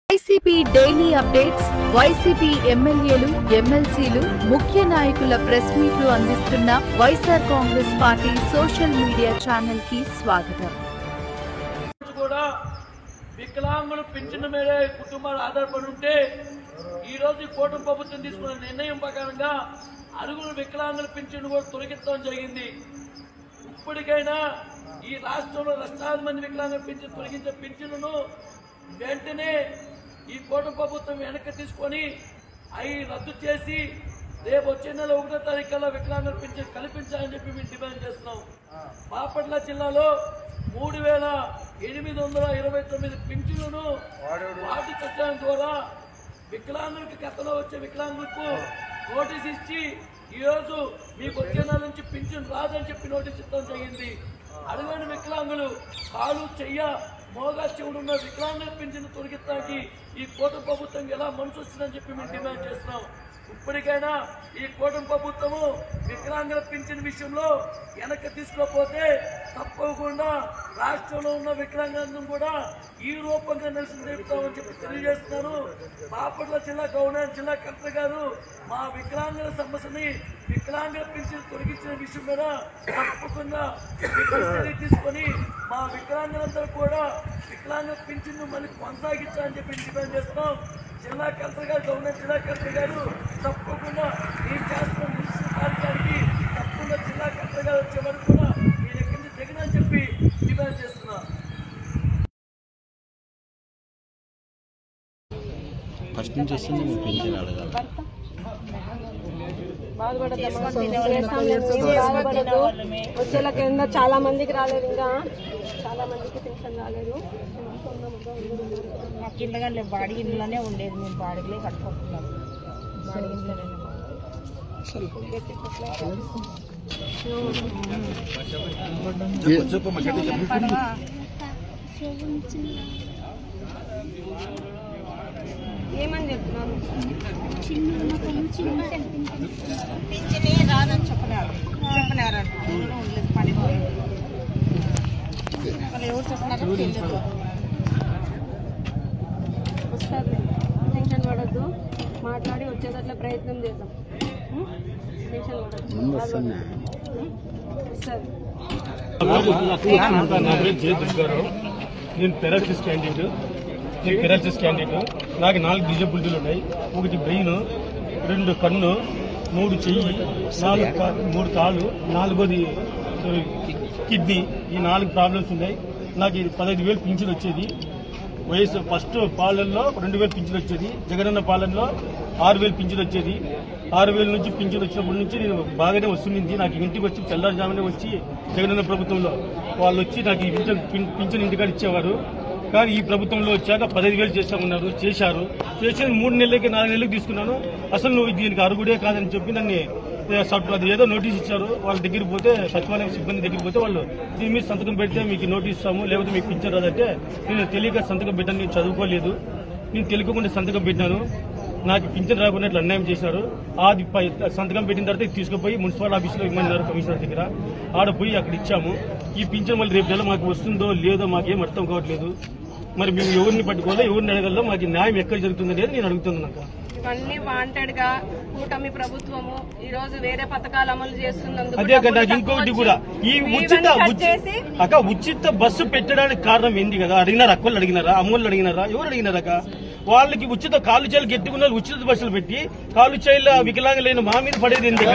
YCP daily updates, YCP ఎమ్మెల్యేలు, ఎమ్మెల్సీలు, ముఖ్య నాయకుల ప్రెస్ మీట్లు అందిస్తున్న YSR Congress party social media channel కి స్వాగతం. వికలాంగులు పింఛను మేరే కుటుంబాలు ఆధారపడి ఉంటే ఈ రోజు కూటమి ప్రభుత్వం తీసుకున్న నిర్ణయం ప్రకారంగా అరుగులు వికలాంగుల పింఛను కూడా తొలగించడం జరిగింది. ఇప్పటికైనా ఈ రాష్ట్రంలో లక్షలాది మంది వికలాంగుల పింఛను తొలగించే పింఛనును వెంటనే ఈ కూటమి ప్రభుత్వం వెనక్కి తీసుకొని అవి రద్దు చేసి రేపు వచ్చే నెల 1వ తారీఖులో వికలాంగుల పింఛను కల్పించాలని చెప్పి మేము డిమాండ్ చేస్తున్నాం. బాపట్ల జిల్లాలో 3,829 పింఛన్లను వాటి చట్టం ద్వారా వికలాంగులకు గతంలో వచ్చే వికలాంగులకు నోటీస్ ఇచ్చి ఈరోజు మీకు వచ్చే నెల నుంచి పింఛన్ రాదని చెప్పి నోటీస్ ఇవ్వడం జరిగింది. అడగని వికలాంగులు కాలు చెయ్య మోగా చెవుడున్న వికలాంగుల పింఛను తొలగించడానికి ఈ కూటమి ప్రభుత్వం ఎలా మనసు వస్తుందని చెప్పి మేము డిమాండ్ చేస్తున్నాం. ఇప్పటికైనా ఈ కూటమి ప్రభుత్వము వికలాంగుల పింఛన్ విషయంలో వెనక్కి తీసుకోకపోతే తప్పకుండా రాష్ట్రంలో ఉన్న వికలాంగులను కూడా ఈ రూపంగా నిరసన తెలుపుతామని చెప్పి తెలియజేస్తున్నాను. బాపట్ల జిల్లా గవర్నర్ జిల్లా కలెక్టర్ గారు మా వికలాంగుల సమస్యని వికలాంగుల పింఛన్ తొలగించిన విషయం మీద తప్పకుండా చర్య తీసుకొని మా వికలాంగులందరూ కూడా వికలాంగుల పింఛన్ను మళ్ళీ కొనసాగించాలని చెప్పి డిమాండ్ చేస్తున్నాం. జిల్లా కలెక్టర్ గారు గవర్నర్ జిల్లా కలెక్టర్ గారు తప్పకుండా ఈ చేస్తున్న నిరసన కార్యక్రమానికి తప్పకుండా జిల్లా కలెక్టర్ గారు వచ్చే వరకు కూడా మీరు ఎక్కడి నుంచి దిగనని చెప్పి డిమాండ్ చేస్తున్నా. ఫస్ట్ నుంచి వస్తుంది మీరు పెన్షన్ అడగాలి. వచ్చేలా కింద చాలా మందికి రాలేదు, ఇంకా చాలా మందికి పెన్షన్ రాలేదు. మాకు ఇళ్ళగా లేవు, బాడీ ఇంట్లోనే ఉండేది, మేము బాడీలే కట్టుకుంటున్నాం. బాడీ ఇంట్లోనే ఏమని చెప్తున్నాను, పింఛనే రాదని చెప్పలేరు ఉండలేదు, పడిపోయింది. వాళ్ళు ఎవరు చెప్తున్నారో తెలియదు. వస్తుంది, టెన్షన్ పడద్దు, మాట్లాడి వచ్చేటట్ల ప్రయత్నం చేద్దాం. టెన్షన్ పడద్దు, వస్తుంది. నేను పెరాలసిస్ క్యాండిడేట్. నాకు 4 డిజబిలిటీలు ఉన్నాయి. 1 బ్రెయిన్, 2 కన్ను, 3 చెయ్యి, 3 కాళ్ళు, 4వది కిడ్నీ. ఈ 4 ప్రాబ్లమ్స్ ఉన్నాయి. నాకు 15,000 పింఛన్ వచ్చేది. వయసు ఫస్ట్ పాలనలో 2,000 పింఛన్ వచ్చేది. జగనన్న పాలనలో 6,000 పింఛన్ వచ్చేది. 6,000 నుంచి పింఛన్ వచ్చినప్పటి నుంచి నేను బాగానే వస్తుంది. నాకు ఇంటికి వచ్చి తెల్లారుజామునే వచ్చి జగనన్న ప్రభుత్వంలో వాళ్ళు వచ్చి నాకు ఈ పింఛన్ ఇంటికాడ ఇచ్చేవారు. కానీ ఈ ప్రభుత్వంలో వచ్చాక 15,000 చేస్తామన్నారు. చేసిన 3 నెలలకి 4 నెలలకు తీసుకున్నాను. అసలు నువ్వు దీనికి అర్హుడే కాదని చెప్పి నన్ను అది ఏదో నోటీస్ ఇచ్చారు. వాళ్ళ దగ్గరికి పోతే, సచివాలయం సిబ్బంది దగ్గరికి పోతే వాళ్ళు దీని మీద సంతకం పెడితే మీకు నోటీస్ ఇస్తాము, లేకపోతే మీకు పింఛన్ రాదంటే నేను తెలియక సంతకం పెట్టాను. నేను చదువుకోలేదు, నేను తెలియకుండా సంతకం పెట్టినాను. నాకు పింఛన్ రాకున్నట్లు అన్యాయం చేశారు. అది సంతకం పెట్టిన తర్వాత తీసుకుపోయి మున్సిపల్ ఆఫీసులో ఇమ్మన్నారు, కమిషనర్ దగ్గర. ఆడ పోయి అక్కడ ఇచ్చాము. ఈ పింఛన్ మళ్ళీ రేపు నెల మాకు వస్తుందో లేదో మాకేం అర్థం కావట్లేదు. మరి మేము ఎవరిని పట్టుకోవాలో, ఎవరిని అడగాలో, మాకు న్యాయం ఎక్కడ జరుగుతుంది అనేది నేను అడుగుతున్నాను. ఇవన్నీ వాంటెడ్ గా కూటమి ప్రభుత్వము ఈ రోజు వేరే పథకాలు అమలు చేస్తున్నందుకు అదే కదా. ఇంకొకటి కూడా ఈ ఉచిత బస్సు పెట్టడానికి కారణం ఏంది కదా? అడిగినారా? అక్కలు అడిగినారా? అమ్మోళ్ళు అడిగినారా? ఎవరు అడిగినారక? వాళ్ళకి ఉచిత కాలు చేయాలి ఎత్తుకున్న ఉచిత బస్సులు పెట్టి కాలు చేయాల వికలాంగులైన మా మీద పడేది ఏంటి?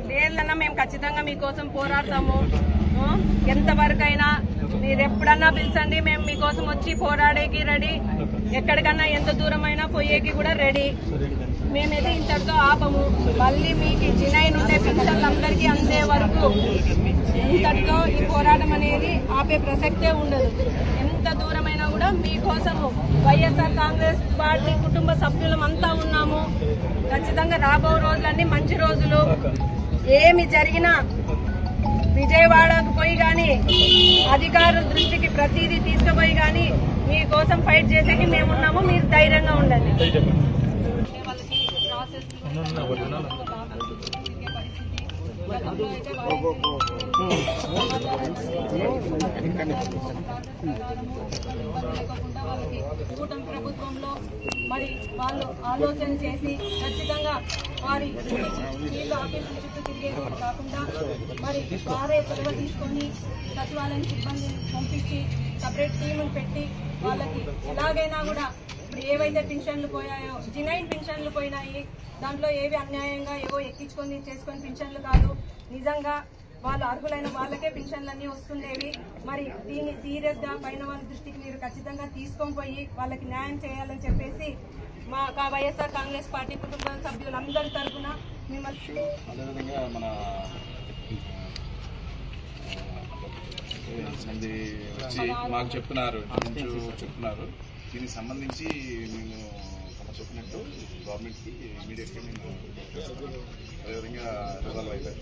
లేదన్నా మేము ఖచ్చితంగా మీకోసం పోరాడతాము. ఎంతవరకైనా మీరు ఎప్పుడన్నా పిలిచండి, మేము మీకోసం వచ్చి పోరాడేకి రెడీ. ఎక్కడికన్నా ఎంత దూరమైనా పోయేకి కూడా రెడీ. మేమైతే ఇంతటితో ఆపము. మళ్ళీ మీకు జినై నుండే పింఛన్లు అందరికీ అందే వరకు ఇంతటితో ఈ పోరాటం అనేది ఆపే ప్రసక్తే ఉండదు. ఎంత దూరమైనా కూడా మీకోసము వైఎస్ఆర్ కాంగ్రెస్ పార్టీ కుటుంబ సభ్యులమంతా ఉన్నాము. ఖచ్చితంగా రాబో రోజులన్నీ మంచి రోజులు. ఏమి జరిగినా విజయవాడకు పోయి గాని, అధికారుల దృష్టికి ప్రతిదీ తీసుకుపోయి గాని మీకోసం ఫైట్ చేసేకి మేమున్నాము. మీరు ధైర్యంగా ఉండండి. లేకుండా వాళ్ళకి కూటమి ప్రభుత్వంలో మరి వాళ్ళు ఆలోచన చేసి ఖచ్చితంగా వారి ఫీల్డ్ ఆఫీసుల చుట్టూ తిరిగేది కాకుండా మరి వారే చొరవ తీసుకొని సచివాలయం సిబ్బందిని పంపించి సపరేట్ టీములు పెట్టి వాళ్ళకి ఎలాగైనా కూడా ఇప్పుడు ఏవైతే పింఛన్లు పోయాయో జినైన్ పింఛన్లు పోయినాయి, దాంట్లో ఏవి అన్యాయంగా ఏవో ఎక్కించుకొని చేసుకొని పింఛన్లు కాదు, నిజంగా వాళ్ళు అర్హులైన వాళ్ళకే పింఛన్లన్నీ వస్తుండేవి. మరి దీన్ని సీరియస్ గా పైన వాళ్ళ దృష్టికి మీరు ఖచ్చితంగా తీసుకొని పోయి వాళ్ళకి న్యాయం చేయాలని చెప్పేసి మా వైఎస్ఆర్ కాంగ్రెస్ పార్టీ కుటుంబ సభ్యులందరి తరఫున మిమ్మల్ని అదేవిధంగా మన మంది వచ్చి మాకు చెప్తున్నారు దీనికి సంబంధించి మేము చెప్పినట్టు గవర్నమెంట్కి ఇమీడియట్గా మేము అదేవిధంగా రిజాల్వ్ అవుతాయి.